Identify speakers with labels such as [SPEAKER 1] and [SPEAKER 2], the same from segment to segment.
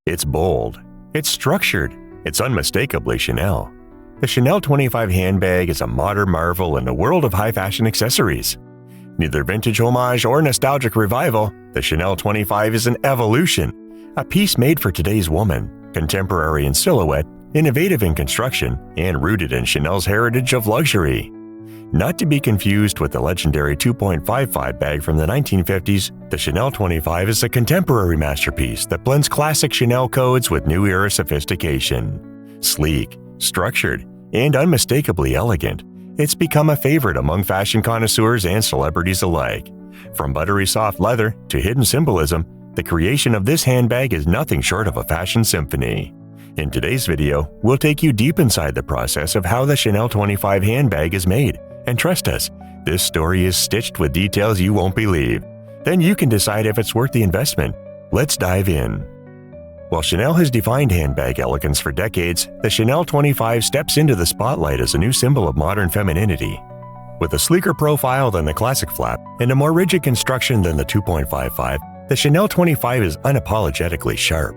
[SPEAKER 1] It's bold. It's structured. It's unmistakably Chanel. The Chanel 25 handbag is a modern marvel in the world of high-fashion accessories. Neither vintage homage or nostalgic revival, the Chanel 25 is an evolution, a piece made for today's woman, contemporary in silhouette, innovative in construction, and rooted in Chanel's heritage of luxury. Not to be confused with the legendary 2.55 bag from the 1950s, the Chanel 25 is a contemporary masterpiece that blends classic Chanel codes with new era sophistication. Sleek, structured, and unmistakably elegant, it's become a favorite among fashion connoisseurs and celebrities alike. From buttery-soft leather to hidden symbolism, the creation of this handbag is nothing short of a fashion symphony. In today's video, we'll take you deep inside the process of how the Chanel 25 handbag is made. And trust us, this story is stitched with details you won't believe. Then you can decide if it's worth the investment. Let's dive in. While Chanel has defined handbag elegance for decades, the Chanel 25 steps into the spotlight as a new symbol of modern femininity. With a sleeker profile than the classic flap and a more rigid construction than the 2.55, the Chanel 25 is unapologetically sharp.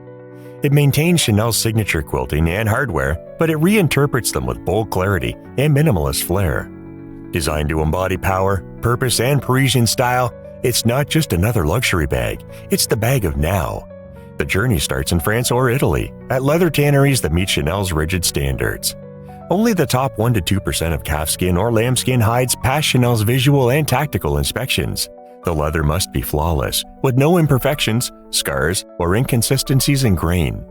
[SPEAKER 1] It maintains Chanel's signature quilting and hardware, but it reinterprets them with bold clarity and minimalist flair. Designed to embody power, purpose, and Parisian style, it's not just another luxury bag, it's the bag of now. The journey starts in France or Italy, at leather tanneries that meet Chanel's rigid standards. Only the top 1-2% of calfskin or lambskin hides pass Chanel's visual and tactical inspections. The leather must be flawless, with no imperfections, scars, or inconsistencies in grain.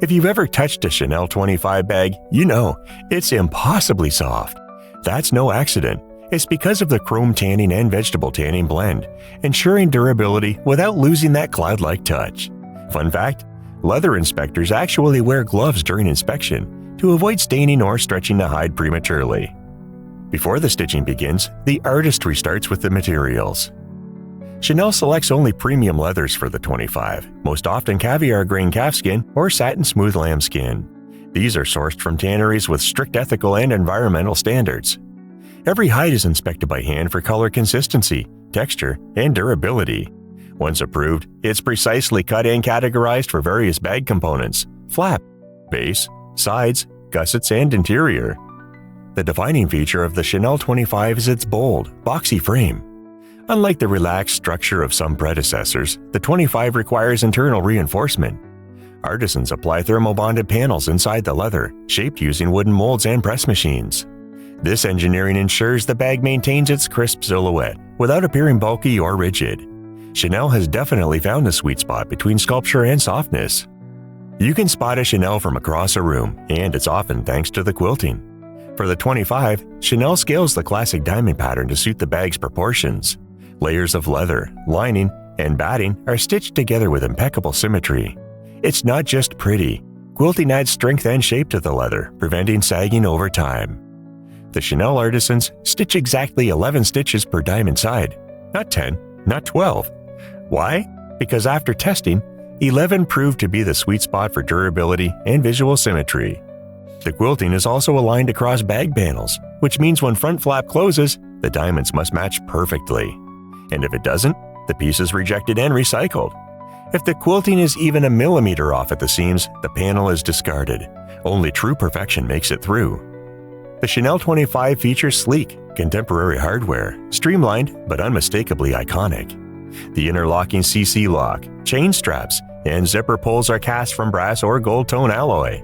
[SPEAKER 1] If you've ever touched a Chanel 25 bag, you know it's impossibly soft. That's no accident. It's because of the chrome tanning and vegetable tanning blend, ensuring durability without losing that cloud-like touch. Fun fact, leather inspectors actually wear gloves during inspection to avoid staining or stretching the hide prematurely. Before the stitching begins, the artistry starts with the materials. Chanel selects only premium leathers for the 25, most often caviar grain calfskin or satin smooth lambskin. These are sourced from tanneries with strict ethical and environmental standards. Every hide is inspected by hand for color consistency, texture, and durability. Once approved, it's precisely cut and categorized for various bag components: flap, base, sides, gussets, and interior. The defining feature of the Chanel 25 is its bold, boxy frame. Unlike the relaxed structure of some predecessors, the 25 requires internal reinforcement. Artisans apply thermal-bonded panels inside the leather, shaped using wooden molds and press machines. This engineering ensures the bag maintains its crisp silhouette without appearing bulky or rigid. Chanel has definitely found the sweet spot between sculpture and softness. You can spot a Chanel from across a room, and it's often thanks to the quilting. For the 25, Chanel scales the classic diamond pattern to suit the bag's proportions. Layers of leather, lining, and batting are stitched together with impeccable symmetry. It's not just pretty. Quilting adds strength and shape to the leather, preventing sagging over time. The Chanel artisans stitch exactly 11 stitches per diamond side, not 10, not 12. Why? Because after testing, 11 proved to be the sweet spot for durability and visual symmetry. The quilting is also aligned across bag panels, which means when front flap closes, the diamonds must match perfectly. And if it doesn't, the piece is rejected and recycled. If the quilting is even a millimeter off at the seams, the panel is discarded. Only true perfection makes it through. The Chanel 25 features sleek, contemporary hardware, streamlined but unmistakably iconic. The interlocking CC lock, chain straps, and zipper pulls are cast from brass or gold tone alloy.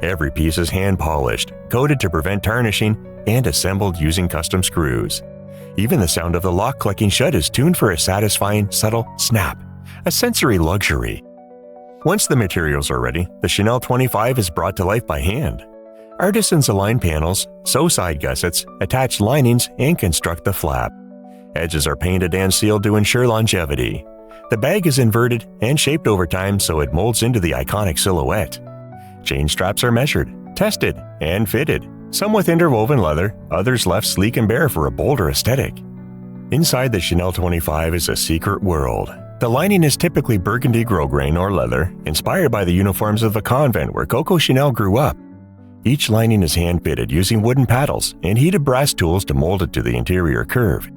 [SPEAKER 1] Every piece is hand-polished, coated to prevent tarnishing, and assembled using custom screws. Even the sound of the lock clicking shut is tuned for a satisfying, subtle snap, a sensory luxury. Once the materials are ready, the Chanel 25 is brought to life by hand. Artisans align panels, sew side gussets, attach linings, and construct the flap. Edges are painted and sealed to ensure longevity. The bag is inverted and shaped over time so it molds into the iconic silhouette. Chain straps are measured, tested, and fitted, some with interwoven leather, others left sleek and bare for a bolder aesthetic. Inside the Chanel 25 is a secret world. The lining is typically burgundy grosgrain or leather, inspired by the uniforms of the convent where Coco Chanel grew up. Each lining is hand-fitted using wooden paddles and heated brass tools to mold it to the interior curve.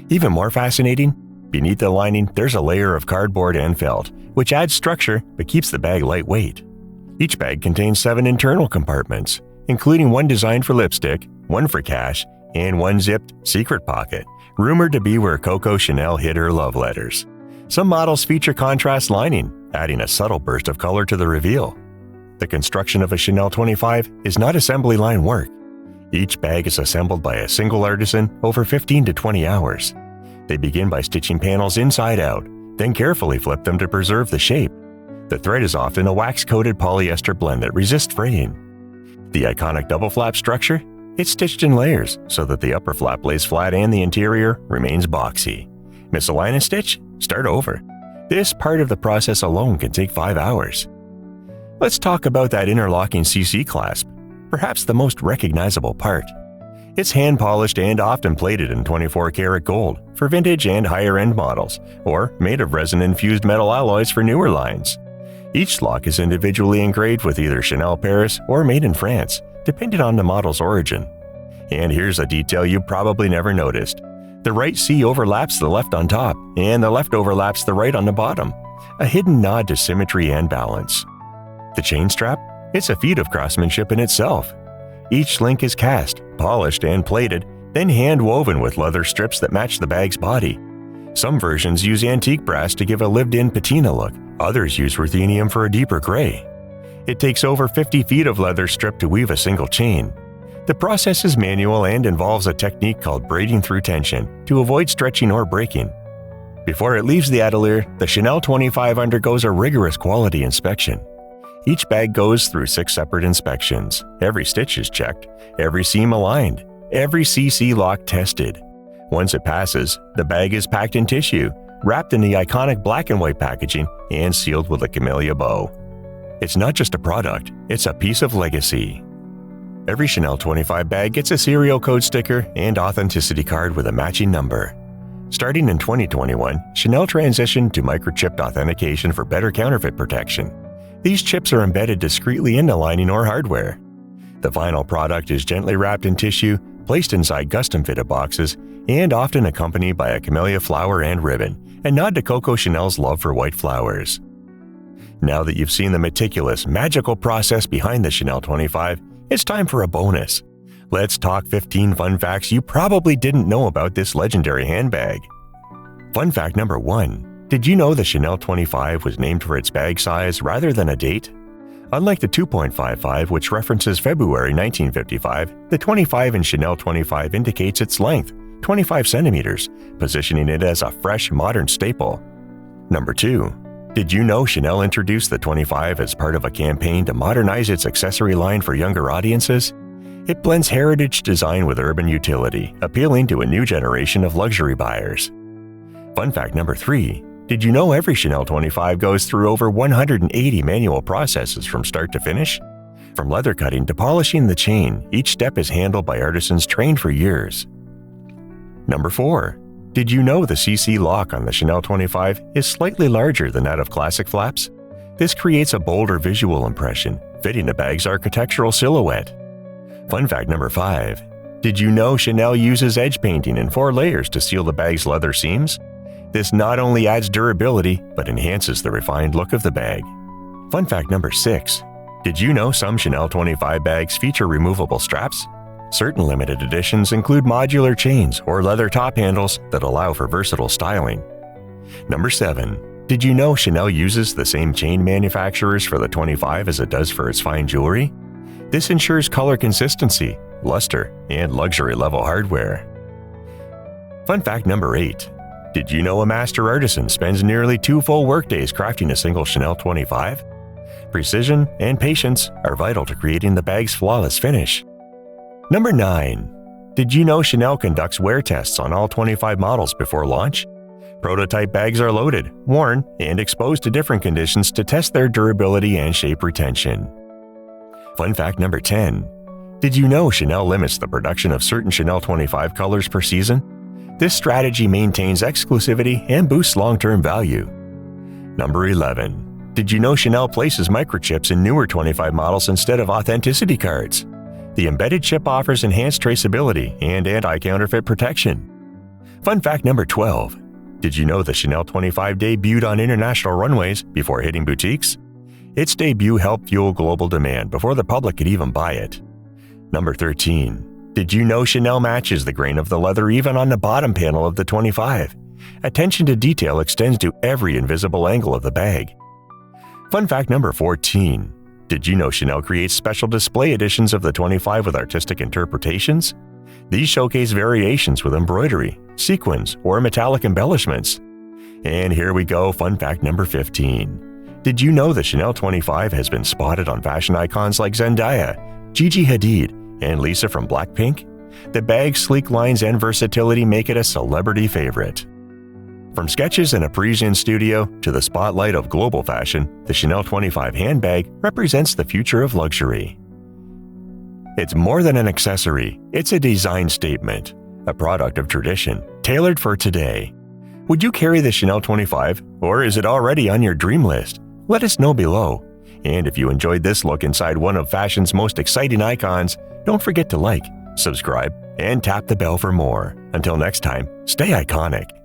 [SPEAKER 1] Even more fascinating, beneath the lining there's a layer of cardboard and felt, which adds structure but keeps the bag lightweight. Each bag contains 7 internal compartments, including one designed for lipstick, one for cash, and one zipped secret pocket, rumored to be where Coco Chanel hid her love letters. Some models feature contrast lining, adding a subtle burst of color to the reveal. The construction of a Chanel 25 is not assembly line work. Each bag is assembled by a single artisan over 15 to 20 hours. They begin by stitching panels inside out, then carefully flip them to preserve the shape. The thread is often a wax-coated polyester blend that resists fraying. The iconic double flap structure? It's stitched in layers so that the upper flap lays flat and the interior remains boxy. Miss a line and stitch? Start over. This part of the process alone can take 5 hours. Let's talk about that interlocking CC clasp, perhaps the most recognizable part. It's hand-polished and often plated in 24-karat gold for vintage and higher-end models, or made of resin-infused metal alloys for newer lines. Each lock is individually engraved with either Chanel Paris or Made in France, depending on the model's origin. And here's a detail you probably never noticed. The right C overlaps the left on top, and the left overlaps the right on the bottom, a hidden nod to symmetry and balance. The chain strap? It's a feat of craftsmanship in itself. Each link is cast, polished, and plated, then hand-woven with leather strips that match the bag's body. Some versions use antique brass to give a lived-in patina look, others use ruthenium for a deeper gray. It takes over 50 feet of leather strip to weave a single chain. The process is manual and involves a technique called braiding through tension to avoid stretching or breaking. Before it leaves the atelier, the Chanel 25 undergoes a rigorous quality inspection. Each bag goes through 6 separate inspections. Every stitch is checked, every seam aligned, every CC lock tested. Once it passes, the bag is packed in tissue, wrapped in the iconic black and white packaging, and sealed with a camellia bow. It's not just a product, it's a piece of legacy. Every Chanel 25 bag gets a serial code sticker and authenticity card with a matching number. Starting in 2021, Chanel transitioned to microchipped authentication for better counterfeit protection. These chips are embedded discreetly in the lining or hardware. The final product is gently wrapped in tissue, placed inside custom-fitted boxes, and often accompanied by a camellia flower and ribbon, a nod to Coco Chanel's love for white flowers. Now that you've seen the meticulous, magical process behind the Chanel 25, it's time for a bonus. Let's talk 15 fun facts you probably didn't know about this legendary handbag. Fun fact number 1. Did you know the Chanel 25 was named for its bag size rather than a date? Unlike the 2.55, which references February 1955, the 25 in Chanel 25 indicates its length, 25 centimeters, positioning it as a fresh, modern staple. Number 2. Did you know Chanel introduced the 25 as part of a campaign to modernize its accessory line for younger audiences? It blends heritage design with urban utility, appealing to a new generation of luxury buyers. Fun fact number 3. Did you know every Chanel 25 goes through over 180 manual processes from start to finish? From leather cutting to polishing the chain, each step is handled by artisans trained for years. Number 4. Did you know the CC lock on the Chanel 25 is slightly larger than that of classic flaps? This creates a bolder visual impression, fitting the bag's architectural silhouette. Fun fact number 5. Did you know Chanel uses edge painting in 4 layers to seal the bag's leather seams? This not only adds durability, but enhances the refined look of the bag. Fun fact number 6. Did you know some Chanel 25 bags feature removable straps? Certain limited editions include modular chains or leather top handles that allow for versatile styling. Number 7. Did you know Chanel uses the same chain manufacturers for the 25 as it does for its fine jewelry? This ensures color consistency, luster, and luxury-level hardware. Fun fact number 8. Did you know a master artisan spends nearly 2 full workdays crafting a single Chanel 25? Precision and patience are vital to creating the bag's flawless finish. Number 9. Did you know Chanel conducts wear tests on all 25 models before launch? Prototype bags are loaded, worn, and exposed to different conditions to test their durability and shape retention. Fun fact number 10. Did you know Chanel limits the production of certain Chanel 25 colors per season? This strategy maintains exclusivity and boosts long-term value. Number 11. Did you know Chanel places microchips in newer 25 models instead of authenticity cards? The embedded chip offers enhanced traceability and anti-counterfeit protection. Fun fact number 12. Did you know the Chanel 25 debuted on international runways before hitting boutiques? Its debut helped fuel global demand before the public could even buy it. Number 13. Did you know Chanel matches the grain of the leather even on the bottom panel of the 25? Attention to detail extends to every invisible angle of the bag. Fun fact number 14. Did you know Chanel creates special display editions of the 25 with artistic interpretations? These showcase variations with embroidery, sequins, or metallic embellishments. And here we go, fun fact number 15. Did you know the Chanel 25 has been spotted on fashion icons like Zendaya, Gigi Hadid, and Lisa from Blackpink? The bag's sleek lines and versatility make it a celebrity favorite. From sketches in a Parisian studio to the spotlight of global fashion, the Chanel 25 handbag represents the future of luxury. It's more than an accessory, it's a design statement, a product of tradition, tailored for today. Would you carry the Chanel 25, or is it already on your dream list? Let us know below. And if you enjoyed this look inside one of fashion's most exciting icons, don't forget to like, subscribe, and tap the bell for more. Until next time, stay iconic.